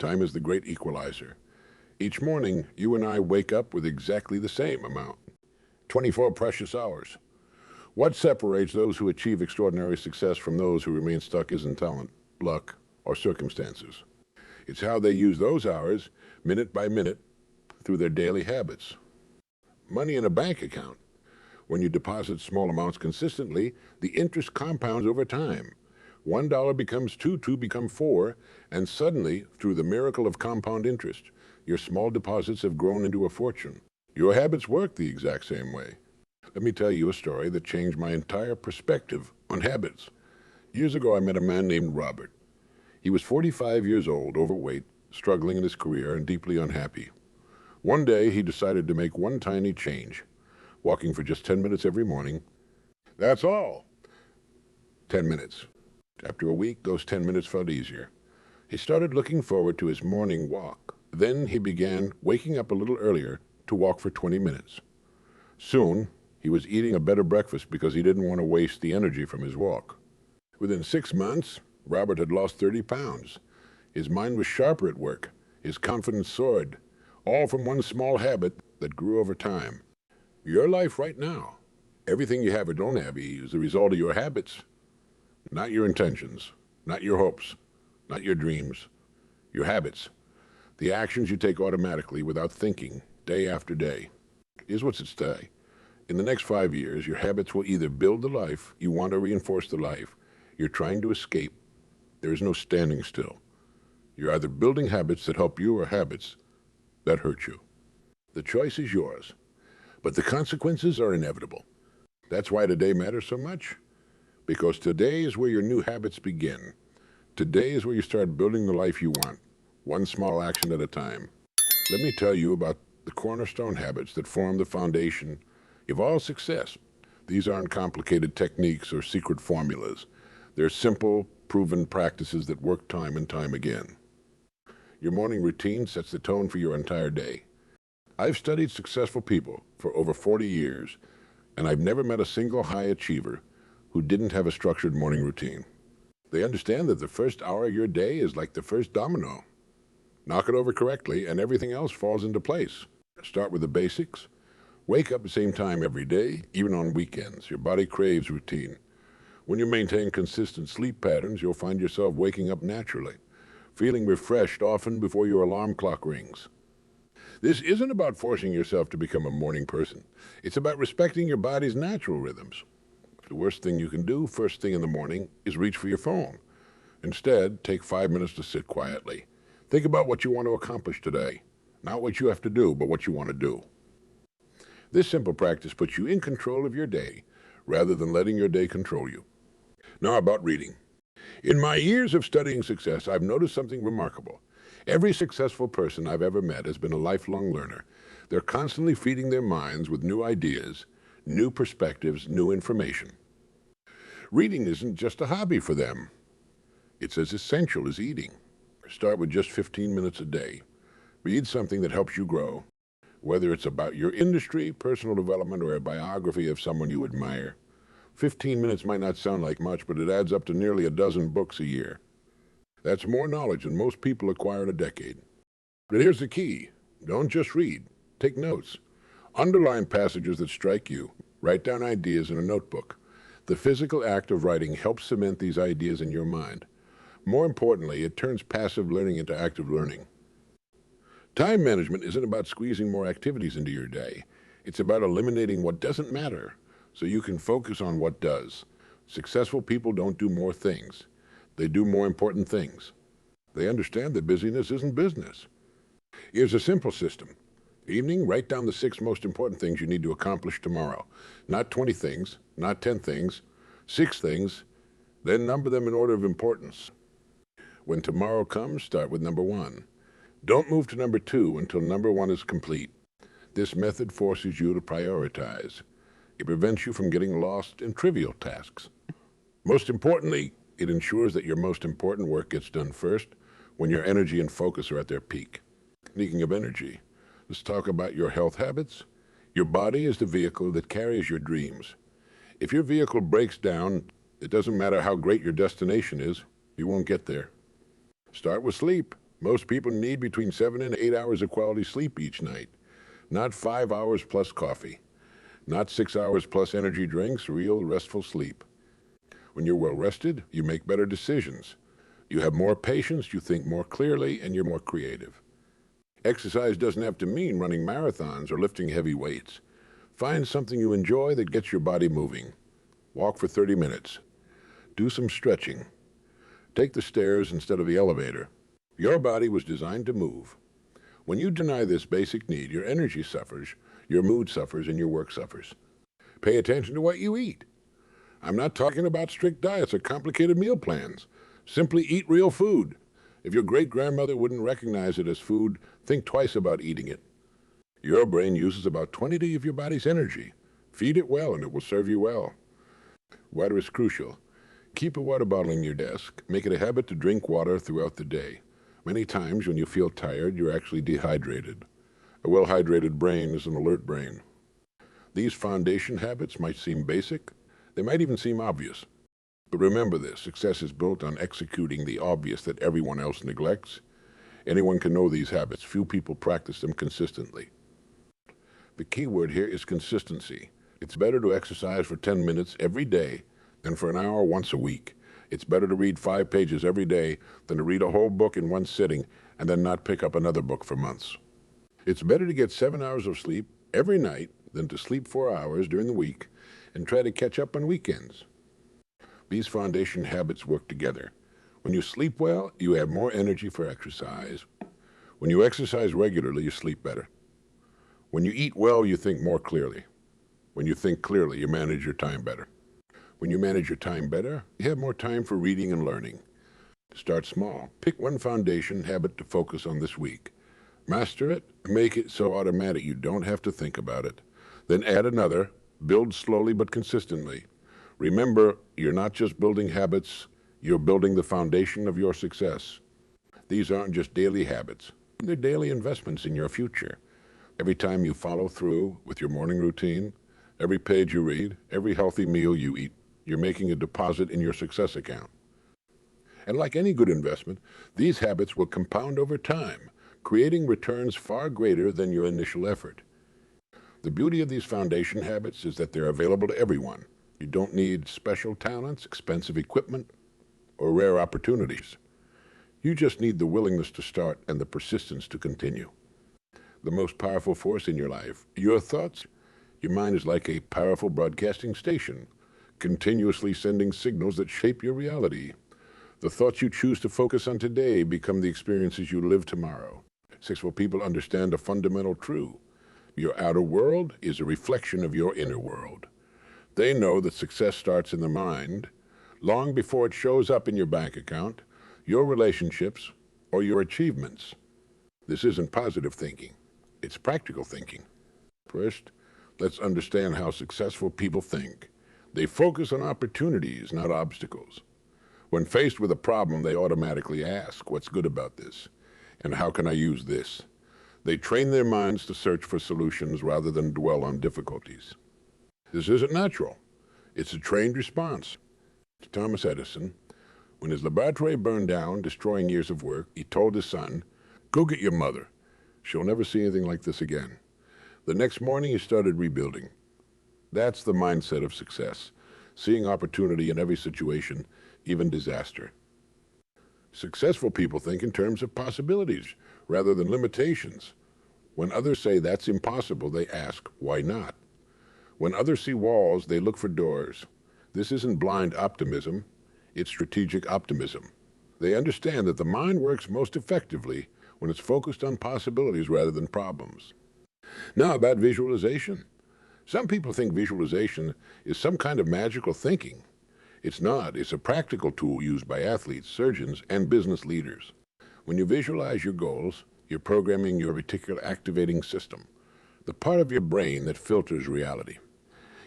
Time is the great equalizer. Each morning, you and I wake up with exactly the same amount, 24 precious hours. What separates those who achieve extraordinary success from those who remain stuck isn't talent, luck, or circumstances. It's how they use those hours, minute by minute, through their daily habits. Money in a bank account. When you deposit small amounts consistently, the interest compounds over time. $1 becomes two, two become four, and suddenly, through the miracle of compound interest, your small deposits have grown into a fortune. Your habits work the exact same way. Let me tell you a story that changed my entire perspective on habits. Years ago, I met a man named Robert. He was 45 years old, overweight, struggling in his career, and deeply unhappy. One day, he decided to make one tiny change, walking for just 10 minutes every morning. That's all. 10 minutes. After a week, those 10 minutes felt easier. He started looking forward to his morning walk. Then he began waking up a little earlier to walk for 20 minutes. Soon, he was eating a better breakfast because he didn't want to waste the energy from his walk. Within 6 months, Robert had lost 30 pounds. His mind was sharper at work. His confidence soared, all from one small habit that grew over time. Your life right now, everything you have or don't have, is the result of your habits, not your intentions, not your hopes, not your dreams, your habits. The actions you take automatically without thinking, day after day. Here's what's at stake. In the next 5 years, your habits will either build the life you want or reinforce the life you're trying to escape. There is no standing still. You're either building habits that help you or habits that hurt you. The choice is yours, but the consequences are inevitable. That's why today matters so much, because today is where your new habits begin. Today is where you start building the life you want, one small action at a time. Let me tell you about the cornerstone habits that form the foundation of all success. These aren't complicated techniques or secret formulas. They're simple, proven practices that work time and time again. Your morning routine sets the tone for your entire day. I've studied successful people for over 40 years, and I've never met a single high achiever who didn't have a structured morning routine. They understand that the first hour of your day is like the first domino. Knock it over correctly, and everything else falls into place. Start with the basics. Wake up at the same time every day, even on weekends. Your body craves routine. When you maintain consistent sleep patterns, you'll find yourself waking up naturally, feeling refreshed often before your alarm clock rings. This isn't about forcing yourself to become a morning person. It's about respecting your body's natural rhythms. The worst thing you can do first thing in the morning is reach for your phone. Instead, take 5 minutes to sit quietly. Think about what you want to accomplish today. Not what you have to do, but what you want to do. This simple practice puts you in control of your day, rather than letting your day control you. Now about reading. In my years of studying success, I've noticed something remarkable. Every successful person I've ever met has been a lifelong learner. They're constantly feeding their minds with new ideas, new perspectives, new information. Reading isn't just a hobby for them. It's as essential as eating. Start with just 15 minutes a day. Read something that helps you grow, whether it's about your industry, personal development, or a biography of someone you admire. 15 minutes might not sound like much, but it adds up to nearly a dozen books a year. That's more knowledge than most people acquire in a decade. But here's the key. Don't just read. Take notes. Underline passages that strike you. Write down ideas in a notebook. The physical act of writing helps cement these ideas in your mind. More importantly, it turns passive learning into active learning. Time management isn't about squeezing more activities into your day. It's about eliminating what doesn't matter so you can focus on what does. Successful people don't do more things. They do more important things. They understand that busyness isn't business. Here's a simple system. Evening, write down the 6 most important things you need to accomplish tomorrow. Not 20 things, not 10 things, 6 things, then number them in order of importance. When tomorrow comes, start with number 1. Don't move to number 2 until number 1 is complete. This method forces you to prioritize. It prevents you from getting lost in trivial tasks. Most importantly, it ensures that your most important work gets done first when your energy and focus are at their peak. Speaking of energy, let's talk about your health habits. Your body is the vehicle that carries your dreams. If your vehicle breaks down, it doesn't matter how great your destination is, you won't get there. Start with sleep. Most people need between 7 and 8 hours of quality sleep each night, not 5 hours plus coffee, not 6 hours plus energy drinks, real restful sleep. When you're well rested, you make better decisions. You have more patience, you think more clearly, and you're more creative. Exercise doesn't have to mean running marathons or lifting heavy weights. Find something you enjoy that gets your body moving. Walk for 30 minutes. Do some stretching. Take the stairs instead of the elevator. Your body was designed to move. When you deny this basic need, your energy suffers, your mood suffers, and your work suffers. Pay attention to what you eat. I'm not talking about strict diets or complicated meal plans. Simply eat real food. If your great-grandmother wouldn't recognize it as food, think twice about eating it. Your brain uses about 20 of your body's energy. Feed it well and it will serve you well. Water is crucial. Keep a water bottle in your desk. Make it a habit to drink water throughout the day. Many times when you feel tired, you're actually dehydrated. A well-hydrated brain is an alert brain. These foundation habits might seem basic. They might even seem obvious. But remember this, success is built on executing the obvious that everyone else neglects. Anyone can know these habits. Few people practice them consistently. The key word here is consistency. It's better to exercise for 10 minutes every day than for an hour once a week. It's better to read 5 pages every day than to read a whole book in one sitting and then not pick up another book for months. It's better to get 7 hours of sleep every night than to sleep 4 hours during the week and try to catch up on weekends. These foundation habits work together. When you sleep well, you have more energy for exercise. When you exercise regularly, you sleep better. When you eat well, you think more clearly. When you think clearly, you manage your time better. When you manage your time better, you have more time for reading and learning. Start small. Pick one foundation habit to focus on this week. Master it. Make it so automatic you don't have to think about it. Then add another. Build slowly but consistently. Remember, you're not just building habits, you're building the foundation of your success. These aren't just daily habits. They're daily investments in your future. Every time you follow through with your morning routine, every page you read, every healthy meal you eat, you're making a deposit in your success account. And like any good investment, these habits will compound over time, creating returns far greater than your initial effort. The beauty of these foundation habits is that they're available to everyone. You don't need special talents, expensive equipment, or rare opportunities. You just need the willingness to start and the persistence to continue. The most powerful force in your life, your thoughts. Your mind is like a powerful broadcasting station, continuously sending signals that shape your reality. The thoughts you choose to focus on today become the experiences you live tomorrow. Successful people understand a fundamental truth. Your outer world is a reflection of your inner world. They know that success starts in the mind long before it shows up in your bank account, your relationships, or your achievements. This isn't positive thinking. It's practical thinking. First, let's understand how successful people think. They focus on opportunities, not obstacles. When faced with a problem, they automatically ask, what's good about this? And how can I use this? They train their minds to search for solutions rather than dwell on difficulties. This isn't natural. It's a trained response. To Thomas Edison, when his laboratory burned down, destroying years of work, he told his son, "Go get your mother. She'll never see anything like this again." The next morning, he started rebuilding. That's the mindset of success, seeing opportunity in every situation, even disaster. Successful people think in terms of possibilities rather than limitations. When others say that's impossible, they ask, why not? When others see walls, they look for doors. This isn't blind optimism, it's strategic optimism. They understand that the mind works most effectively when it's focused on possibilities rather than problems. Now about visualization. Some people think visualization is some kind of magical thinking. It's not. It's a practical tool used by athletes, surgeons, and business leaders. When you visualize your goals, you're programming your reticular activating system, the part of your brain that filters reality.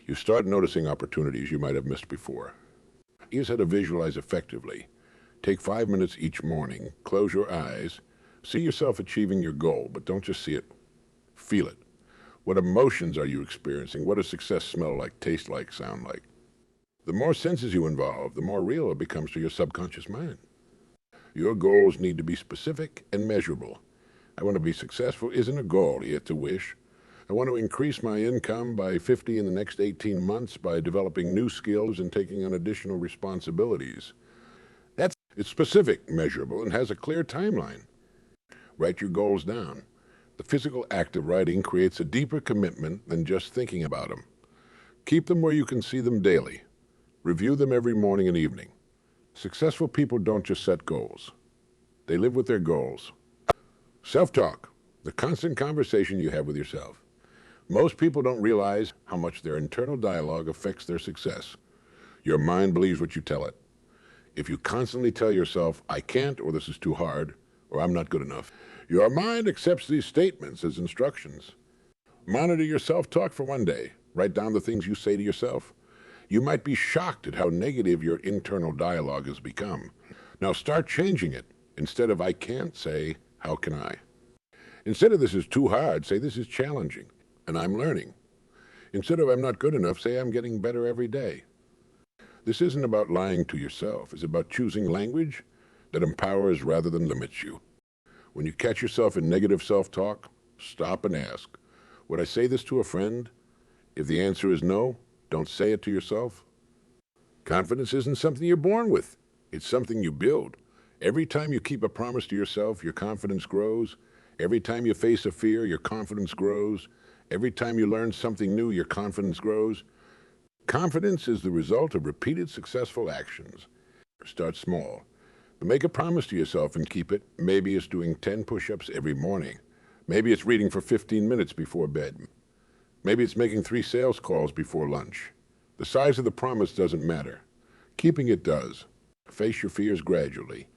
You start noticing opportunities you might have missed before. Here's how to visualize effectively. Take 5 minutes each morning, close your eyes, see yourself achieving your goal, but don't just see it, feel it. What emotions are you experiencing? What does success smell like, taste like, sound like? The more senses you involve, the more real it becomes to your subconscious mind. Your goals need to be specific and measurable. I want to be successful isn't a goal, it's a wish. I want to increase my income by 50 in the next 18 months by developing new skills and taking on additional responsibilities. It's specific, measurable, and has a clear timeline. Write your goals down. The physical act of writing creates a deeper commitment than just thinking about them. Keep them where you can see them daily. Review them every morning and evening. Successful people don't just set goals. They live with their goals. Self-talk, the constant conversation you have with yourself. Most people don't realize how much their internal dialogue affects their success. Your mind believes what you tell it. If you constantly tell yourself, I can't, or this is too hard, or I'm not good enough, your mind accepts these statements as instructions. Monitor your self-talk for one day. Write down the things you say to yourself. You might be shocked at how negative your internal dialogue has become. Now start changing it. Instead of I can't, say, how can I? Instead of this is too hard, say this is challenging, and I'm learning. Instead of I'm not good enough, say I'm getting better every day. This isn't about lying to yourself. It's about choosing language that empowers rather than limits you. When you catch yourself in negative self-talk, stop and ask, would I say this to a friend? If the answer is no, don't say it to yourself. Confidence isn't something you're born with. It's something you build. Every time you keep a promise to yourself, your confidence grows. Every time you face a fear, your confidence grows. Every time you learn something new, your confidence grows. Confidence is the result of repeated successful actions. Start small, but make a promise to yourself and keep it. Maybe it's doing 10 push-ups every morning. Maybe it's reading for 15 minutes before bed. Maybe it's making 3 sales calls before lunch. The size of the promise doesn't matter. Keeping it does. Face your fears gradually.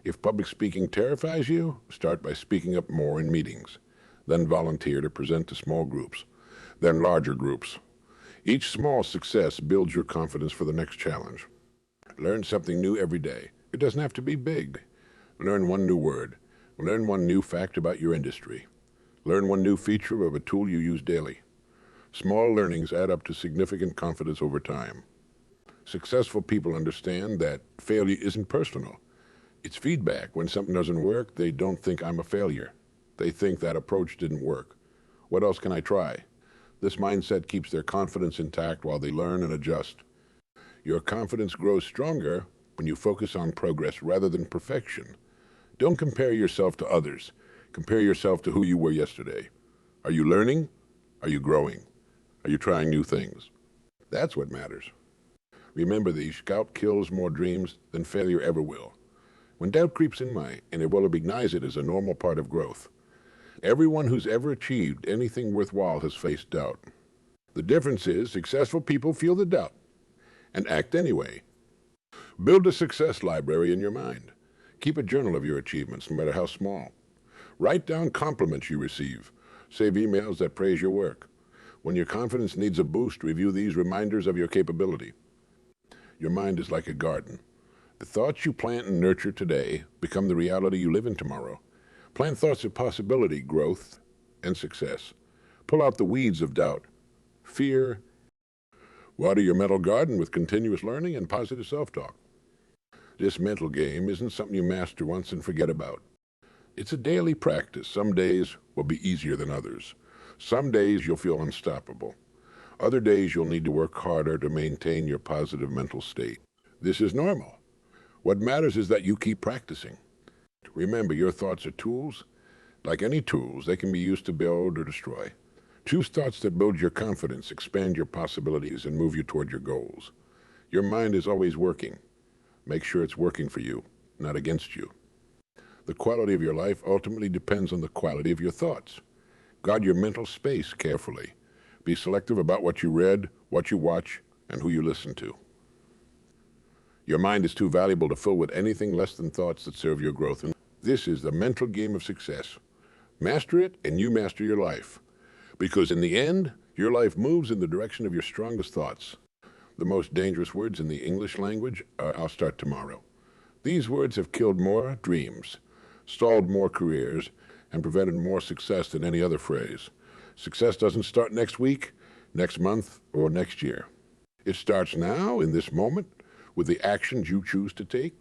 If public speaking terrifies you, start by speaking up more in meetings. Then volunteer to present to small groups, then larger groups. Each small success builds your confidence for the next challenge. Learn something new every day. It doesn't have to be big. Learn one new word. Learn one new fact about your industry. Learn one new feature of a tool you use daily. Small learnings add up to significant confidence over time. Successful people understand that failure isn't personal. It's feedback. When something doesn't work, they don't think I'm a failure. They think that approach didn't work. What else can I try? This mindset keeps their confidence intact while they learn and adjust. Your confidence grows stronger when you focus on progress rather than perfection. Don't compare yourself to others. Compare yourself to who you were yesterday. Are you learning? Are you growing? Are you trying new things? That's what matters. Remember, the scout kills more dreams than failure ever will. When doubt creeps in, and it will recognize it as a normal part of growth. Everyone who's ever achieved anything worthwhile has faced doubt. The difference is successful people feel the doubt and act anyway. Build a success library in your mind. Keep a journal of your achievements, no matter how small. Write down compliments you receive. Save emails that praise your work. When your confidence needs a boost, review these reminders of your capability. Your mind is like a garden. The thoughts you plant and nurture today become the reality you live in tomorrow. Plant thoughts of possibility, growth, and success. Pull out the weeds of doubt, fear. Water your mental garden with continuous learning and positive self-talk. This mental game isn't something you master once and forget about. It's a daily practice. Some days will be easier than others. Some days you'll feel unstoppable. Other days you'll need to work harder to maintain your positive mental state. This is normal. What matters is that you keep practicing. Remember, your thoughts are tools. Like any tools, they can be used to build or destroy. Choose thoughts that build your confidence, expand your possibilities, and move you toward your goals. Your mind is always working. Make sure it's working for you, not against you. The quality of your life ultimately depends on the quality of your thoughts. Guard your mental space carefully. Be selective about what you read, what you watch, and who you listen to. Your mind is too valuable to fill with anything less than thoughts that serve your growth. And this is the mental game of success. Master it, and you master your life. Because in the end, your life moves in the direction of your strongest thoughts. The most dangerous words in the English language are "I'll start tomorrow." These words have killed more dreams, stalled more careers, and prevented more success than any other phrase. Success doesn't start next week, next month, or next year. It starts now, in this moment, with the actions you choose to take.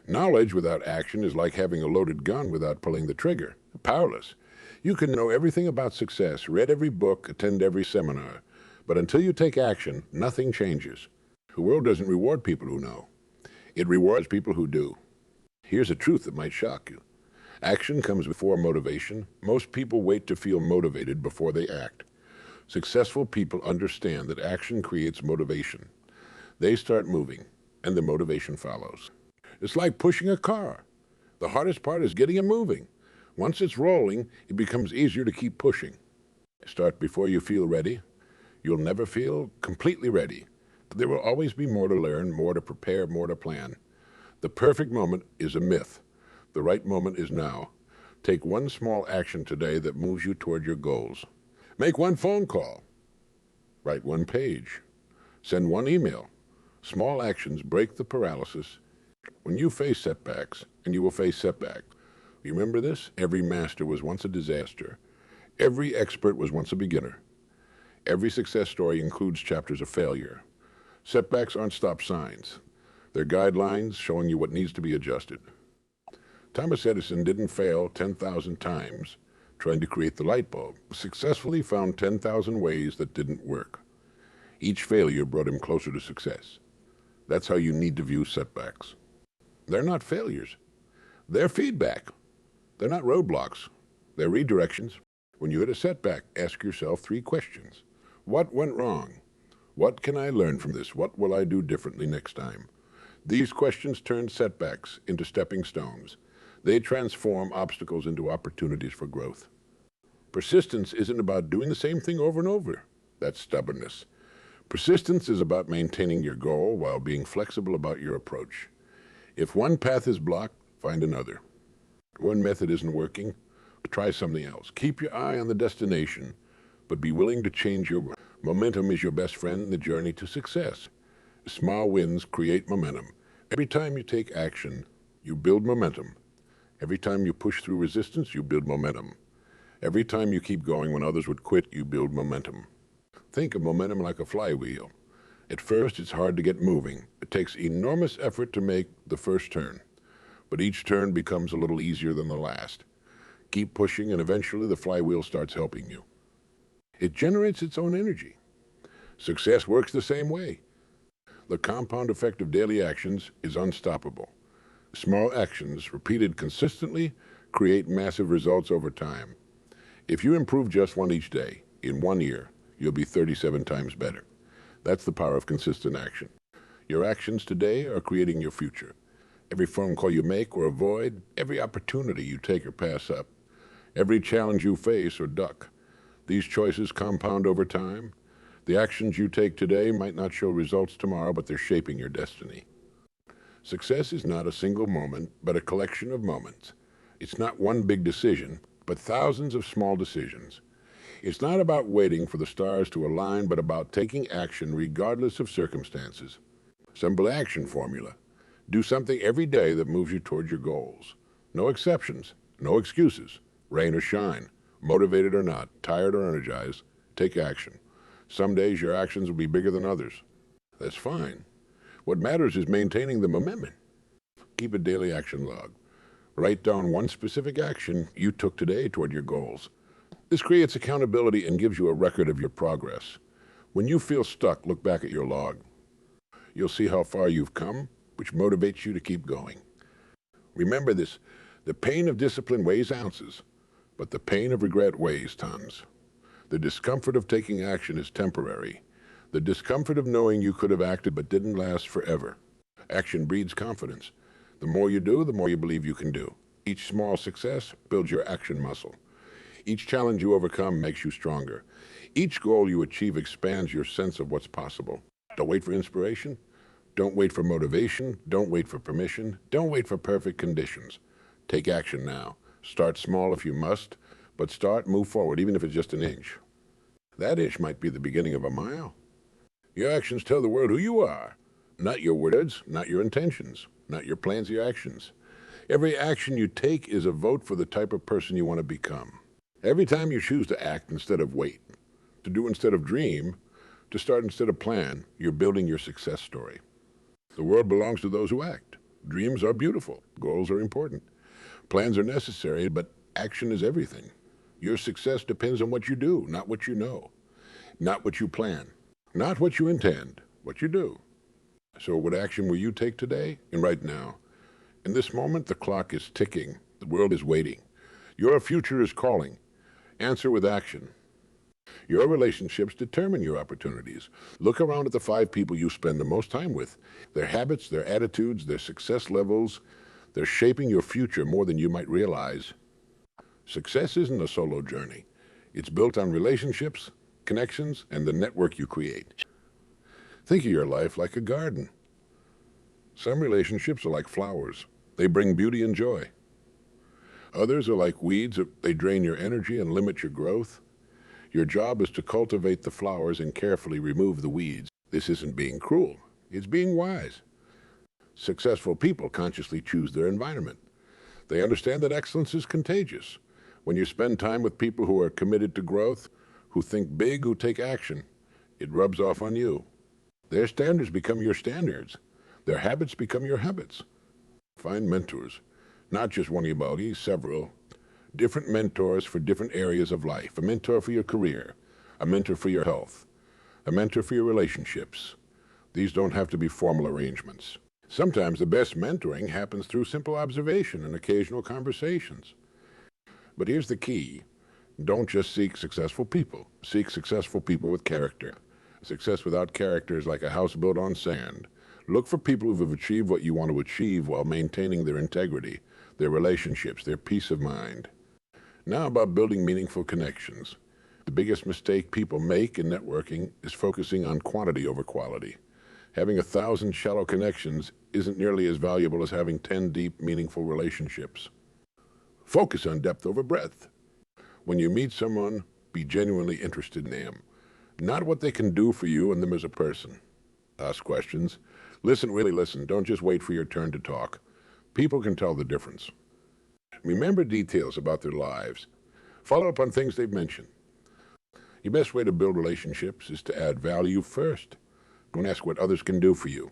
Knowledge without action is like having a loaded gun without pulling the trigger. Powerless. You can know everything about success, read every book, attend every seminar, but until you take action, nothing changes. The world doesn't reward people who know. It rewards people who do. Here's a truth that might shock you. Action comes before motivation. Most people wait to feel motivated before they act. Successful people understand that action creates motivation. They start moving, and the motivation follows. It's like pushing a car. The hardest part is getting it moving. Once it's rolling, it becomes easier to keep pushing. Start before you feel ready. You'll never feel completely ready. There will always be more to learn, more to prepare, more to plan. The perfect moment is a myth. The right moment is now. Take one small action today that moves you toward your goals. Make one phone call. Write one page. Send one email. Small actions break the paralysis. When you face setbacks, and you will face setbacks, remember this? Every master was once a disaster. Every expert was once a beginner. Every success story includes chapters of failure. Setbacks aren't stop signs. They're guidelines showing you what needs to be adjusted. Thomas Edison didn't fail 10,000 times trying to create the light bulb. He successfully found 10,000 ways that didn't work. Each failure brought him closer to success. That's how you need to view setbacks. They're not failures. They're feedback. They're not roadblocks. They're redirections. When you hit a setback, ask yourself 3 questions. What went wrong? What can I learn from this? What will I do differently next time? These questions turn setbacks into stepping stones. They transform obstacles into opportunities for growth. Persistence isn't about doing the same thing over and over. That's stubbornness. Persistence is about maintaining your goal while being flexible about your approach. If one path is blocked, find another. One method isn't working, try something else. Keep your eye on the destination, but be willing to change your momentum is your best friend in the journey to success. Small wins create momentum. Every time you take action, you build momentum. Every time you push through resistance, you build momentum. Every time you keep going when others would quit, you build momentum. Think of momentum like a flywheel. At first, it's hard to get moving. It takes enormous effort to make the first turn, but each turn becomes a little easier than the last. Keep pushing, and eventually the flywheel starts helping you. It generates its own energy. Success works the same way. The compound effect of daily actions is unstoppable. Small actions, repeated consistently, create massive results over time. If you improve just one each day, in 1 year, you'll be 37 times better. That's the power of consistent action. Your actions today are creating your future. Every phone call you make or avoid, every opportunity you take or pass up, every challenge you face or duck, these choices compound over time. The actions you take today might not show results tomorrow, but they're shaping your destiny. Success is not a single moment, but a collection of moments. It's not one big decision, but thousands of small decisions. It's not about waiting for the stars to align, but about taking action regardless of circumstances. Simple action formula. Do something every day that moves you toward your goals. No exceptions, no excuses. Rain or shine, motivated or not, tired or energized, take action. Some days your actions will be bigger than others. That's fine. What matters is maintaining the momentum. Keep a daily action log. Write down one specific action you took today toward your goals. This creates accountability and gives you a record of your progress. When you feel stuck, look back at your log. You'll see how far you've come, which motivates you to keep going. Remember this, the pain of discipline weighs ounces, but the pain of regret weighs tons. The discomfort of taking action is temporary. The discomfort of knowing you could have acted but didn't last forever. Action breeds confidence. The more you do, the more you believe you can do. Each small success builds your action muscle. Each challenge you overcome makes you stronger. Each goal you achieve expands your sense of what's possible. Don't wait for inspiration. Don't wait for motivation. Don't wait for permission. Don't wait for perfect conditions. Take action now. Start small if you must, but move forward, even if it's just an inch. That inch might be the beginning of a mile. Your actions tell the world who you are, not your words, not your intentions, not your plans, your actions. Every action you take is a vote for the type of person you want to become. Every time you choose to act instead of wait, to do instead of dream, to start instead of plan, you're building your success story. The world belongs to those who act. Dreams are beautiful. Goals are important. Plans are necessary, but action is everything. Your success depends on what you do, not what you know, not what you plan, not what you intend, what you do. So what action will you take today and right now? In this moment, the clock is ticking. The world is waiting. Your future is calling. Answer with action. Your relationships determine your opportunities. Look around at the 5 people you spend the most time with. Their habits, their attitudes, their success levels, they're shaping your future more than you might realize. Success isn't a solo journey. It's built on relationships, connections, and the network you create. Think of your life like a garden. Some relationships are like flowers. They bring beauty and joy. Others are like weeds. They drain your energy and limit your growth. Your job is to cultivate the flowers and carefully remove the weeds. This isn't being cruel. It's being wise. Successful people consciously choose their environment. They understand that excellence is contagious. When you spend time with people who are committed to growth, who think big, who take action, it rubs off on you. Their standards become your standards. Their habits become your habits. Find mentors, not just one about several. Different mentors for different areas of life. A mentor for your career, a mentor for your health, a mentor for your relationships. These don't have to be formal arrangements. Sometimes the best mentoring happens through simple observation and occasional conversations. But here's the key. Don't just seek successful people. Seek successful people with character. Success without character is like a house built on sand. Look for people who have achieved what you want to achieve while maintaining their integrity, their relationships, their peace of mind. Now about building meaningful connections. The biggest mistake people make in networking is focusing on quantity over quality. Having 1,000 shallow connections isn't nearly as valuable as having 10 deep, meaningful relationships. Focus on depth over breadth. When you meet someone, be genuinely interested in them, not what they can do for you and them as a person. Ask questions. Listen, really listen. Don't just wait for your turn to talk. People can tell the difference. Remember details about their lives. Follow up on things they've mentioned. The best way to build relationships is to add value first. Don't ask what others can do for you.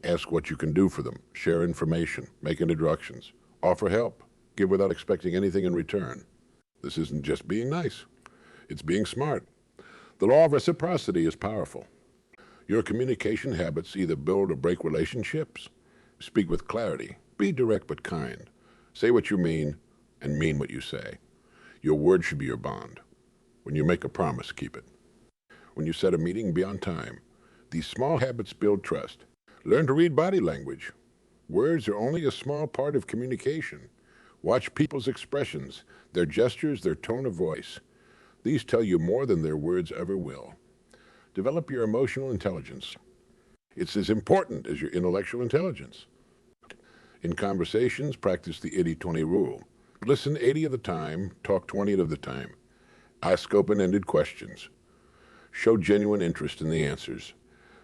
Ask what you can do for them. Share information. Make introductions. Offer help. Give without expecting anything in return. This isn't just being nice. It's being smart. The law of reciprocity is powerful. Your communication habits either build or break relationships. Speak with clarity. Be direct but kind. Say what you mean and mean what you say. Your word should be your bond. When you make a promise, keep it. When you set a meeting, be on time. These small habits build trust. Learn to read body language. Words are only a small part of communication. Watch people's expressions, their gestures, their tone of voice. These tell you more than their words ever will. Develop your emotional intelligence. It's as important as your intellectual intelligence. In conversations, practice the 80-20 rule. Listen 80 of the time, talk 20 of the time. Ask open-ended questions. Show genuine interest in the answers.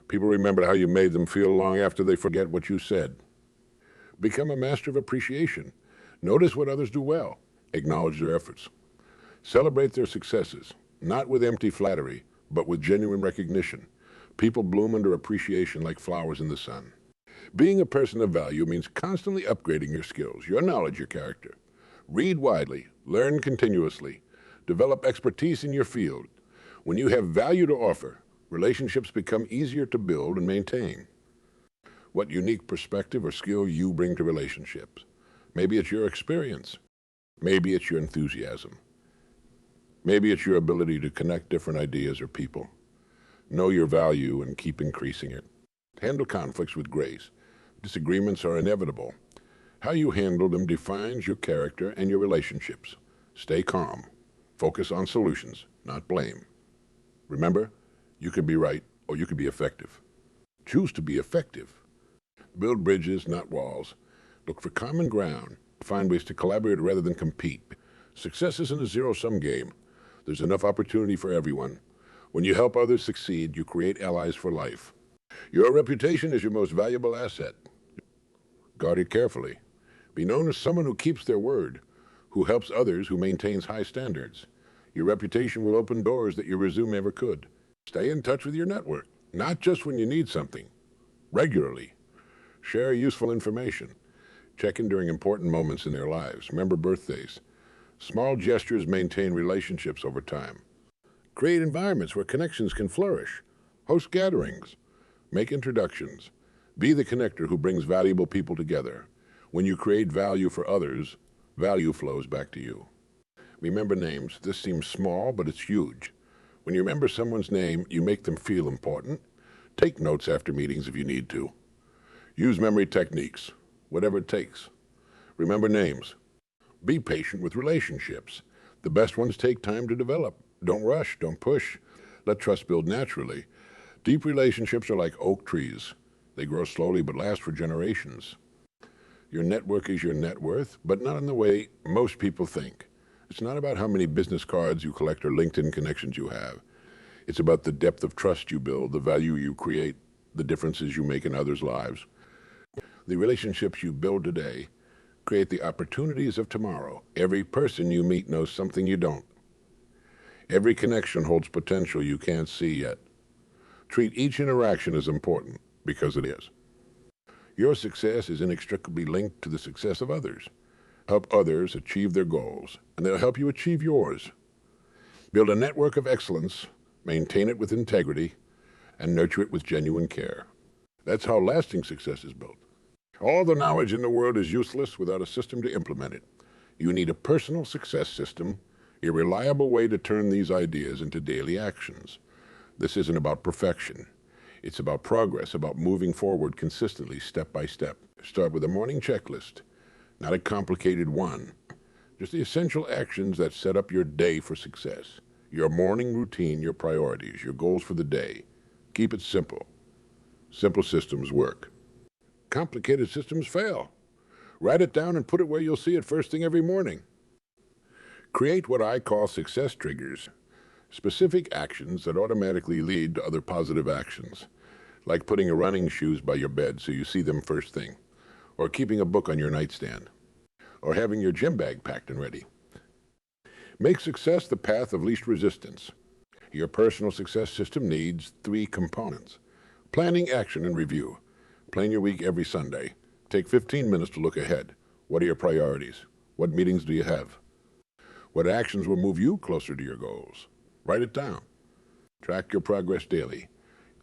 People remember how you made them feel long after they forget what you said. Become a master of appreciation. Notice what others do well. Acknowledge their efforts. Celebrate their successes, not with empty flattery, but with genuine recognition. People bloom under appreciation like flowers in the sun. Being a person of value means constantly upgrading your skills, your knowledge, your character. Read widely, learn continuously, develop expertise in your field. When you have value to offer, relationships become easier to build and maintain. What unique perspective or skill you bring to relationships? Maybe it's your experience. Maybe it's your enthusiasm. Maybe it's your ability to connect different ideas or people. Know your value and keep increasing it. Handle conflicts with grace. Disagreements are inevitable. How you handle them defines your character and your relationships. Stay calm. Focus on solutions, not blame. Remember, you can be right or you can be effective. Choose to be effective. Build bridges, not walls. Look for common ground. Find ways to collaborate rather than compete. Success isn't a zero-sum game. There's enough opportunity for everyone. When you help others succeed, you create allies for life. Your reputation is your most valuable asset. Guard it carefully. Be known as someone who keeps their word, who helps others, who maintains high standards. Your reputation will open doors that your resume never could. Stay in touch with your network, not just when you need something. Regularly. Share useful information. Check in during important moments in their lives. Remember birthdays. Small gestures maintain relationships over time. Create environments where connections can flourish. Host gatherings. Make introductions. Be the connector who brings valuable people together. When you create value for others, value flows back to you. Remember names. This seems small, but it's huge. When you remember someone's name, you make them feel important. Take notes after meetings if you need to. Use memory techniques, whatever it takes. Remember names. Be patient with relationships. The best ones take time to develop. Don't rush, don't push. Let trust build naturally. Deep relationships are like oak trees. They grow slowly but last for generations. Your network is your net worth, but not in the way most people think. It's not about how many business cards you collect or LinkedIn connections you have. It's about the depth of trust you build, the value you create, the differences you make in others' lives. The relationships you build today create the opportunities of tomorrow. Every person you meet knows something you don't. Every connection holds potential you can't see yet. Treat each interaction as important, because it is. Your success is inextricably linked to the success of others. Help others achieve their goals, and they'll help you achieve yours. Build a network of excellence, maintain it with integrity, and nurture it with genuine care. That's how lasting success is built. All the knowledge in the world is useless without a system to implement it. You need a personal success system, a reliable way to turn these ideas into daily actions. This isn't about perfection. It's about progress, about moving forward consistently, step by step. Start with a morning checklist, not a complicated one. Just the essential actions that set up your day for success. Your morning routine, your priorities, your goals for the day. Keep it simple. Simple systems work. Complicated systems fail. Write it down and put it where you'll see it first thing every morning. Create what I call success triggers, specific actions that automatically lead to other positive actions, like putting your running shoes by your bed so you see them first thing, or keeping a book on your nightstand, or having your gym bag packed and ready. Make success the path of least resistance. Your personal success system needs 3 components: planning, action, and review. Plan your week every Sunday. Take 15 minutes to look ahead. What are your priorities? What meetings do you have? What actions will move you closer to your goals? Write it down. Track your progress daily.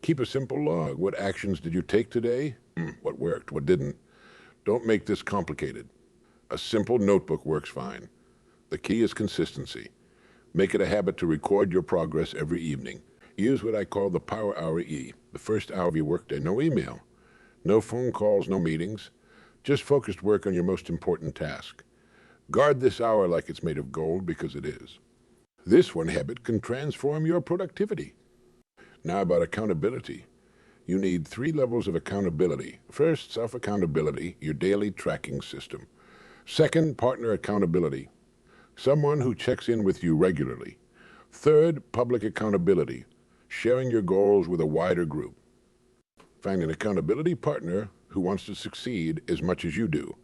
Keep a simple log. What actions did you take today? What worked? What didn't? Don't make this complicated. A simple notebook works fine. The key is consistency. Make it a habit to record your progress every evening. Use what I call the Power Hour E, the first hour of your workday. No email, no phone calls, no meetings. Just focused work on your most important task. Guard this hour like it's made of gold, because it is. This one habit can transform your productivity. Now about accountability. You need 3 levels of accountability. First, self-accountability, your daily tracking system. Second, partner accountability, someone who checks in with you regularly. Third, public accountability, sharing your goals with a wider group. Find an accountability partner who wants to succeed as much as you do.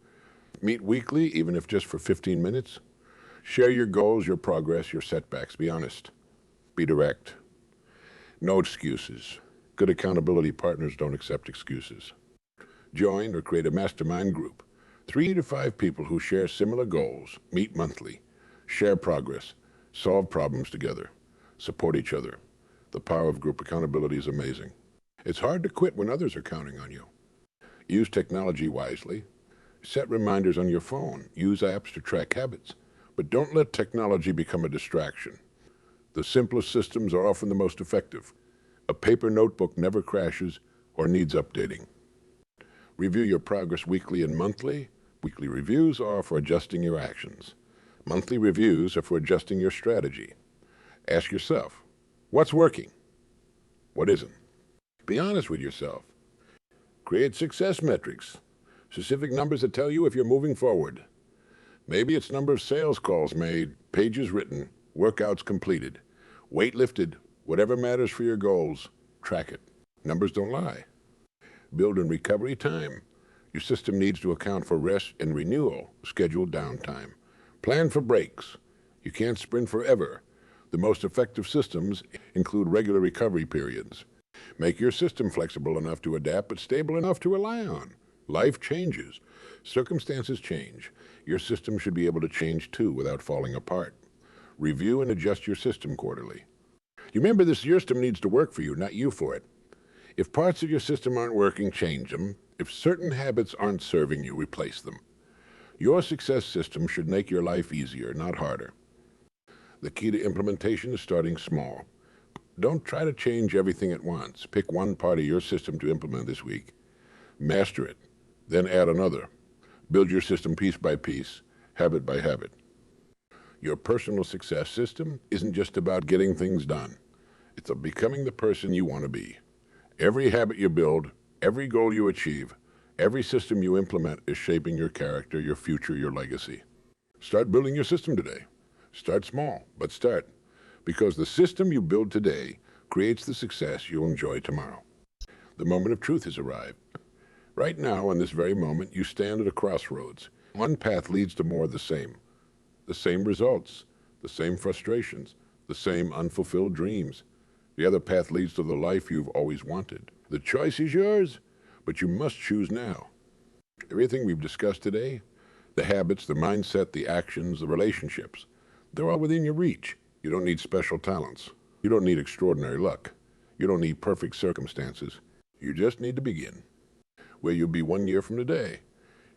Meet weekly, even if just for 15 minutes. Share your goals, your progress, your setbacks. Be honest. Be direct. No excuses. Good accountability partners don't accept excuses. Join or create a mastermind group. 3 to 5 people who share similar goals. Meet monthly. Share progress. Solve problems together. Support each other. The power of group accountability is amazing. It's hard to quit when others are counting on you. Use technology wisely. Set reminders on your phone. Use apps to track habits. But don't let technology become a distraction. The simplest systems are often the most effective. A paper notebook never crashes or needs updating. Review your progress weekly and monthly. Weekly reviews are for adjusting your actions. Monthly reviews are for adjusting your strategy. Ask yourself, what's working? What isn't? Be honest with yourself. Create success metrics, specific numbers that tell you if you're moving forward. Maybe it's number of sales calls made, pages written, workouts completed, weight lifted, whatever matters for your goals. Track it. Numbers don't lie. Build in recovery time. Your system needs to account for rest and renewal, scheduled downtime. Plan for breaks. You can't sprint forever. The most effective systems include regular recovery periods. Make your system flexible enough to adapt, but stable enough to rely on. Life changes. Circumstances change. Your system should be able to change too without falling apart. Review and adjust your system quarterly. You remember this, your system needs to work for you, not you for it. If parts of your system aren't working, change them. If certain habits aren't serving you, replace them. Your success system should make your life easier, not harder. The key to implementation is starting small. Don't try to change everything at once. Pick one part of your system to implement this week. Master it, then add another. Build your system piece by piece, habit by habit. Your personal success system isn't just about getting things done. It's about becoming the person you want to be. Every habit you build, every goal you achieve, every system you implement is shaping your character, your future, your legacy. Start building your system today. Start small, but start. Because the system you build today creates the success you'll enjoy tomorrow. The moment of truth has arrived. Right now, in this very moment, you stand at a crossroads. One path leads to more of the same results, the same frustrations, the same unfulfilled dreams. The other path leads to the life you've always wanted. The choice is yours, but you must choose now. Everything we've discussed today, the habits, the mindset, the actions, the relationships, they're all within your reach. You don't need special talents. You don't need extraordinary luck. You don't need perfect circumstances. You just need to begin. Where you'll be 1 year from today.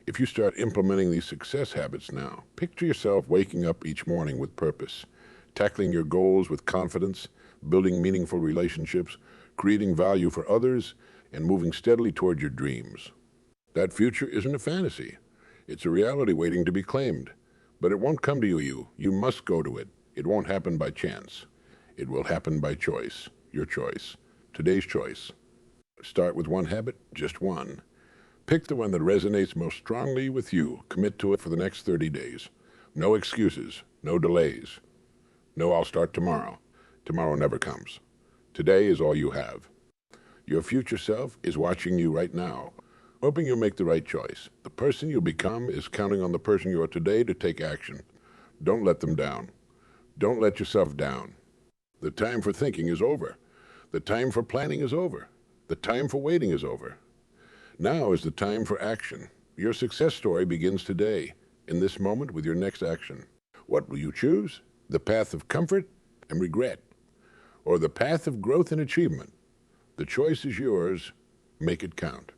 If you start implementing these success habits now, picture yourself waking up each morning with purpose, tackling your goals with confidence, building meaningful relationships, creating value for others, and moving steadily toward your dreams. That future isn't a fantasy. It's a reality waiting to be claimed. But it won't come to you. You must go to it. It won't happen by chance. It will happen by choice. Your choice. Today's choice. Start with one habit, just one. Pick the one that resonates most strongly with you. Commit to it for the next 30 days. No excuses, no delays. No, I'll start tomorrow. Tomorrow never comes. Today is all you have. Your future self is watching you right now, hoping you'll make the right choice. The person you'll become is counting on the person you are today to take action. Don't let them down. Don't let yourself down. The time for thinking is over. The time for planning is over. The time for waiting is over. Now is the time for action. Your success story begins today, in this moment with your next action. What will you choose? The path of comfort and regret, or the path of growth and achievement? The choice is yours. Make it count.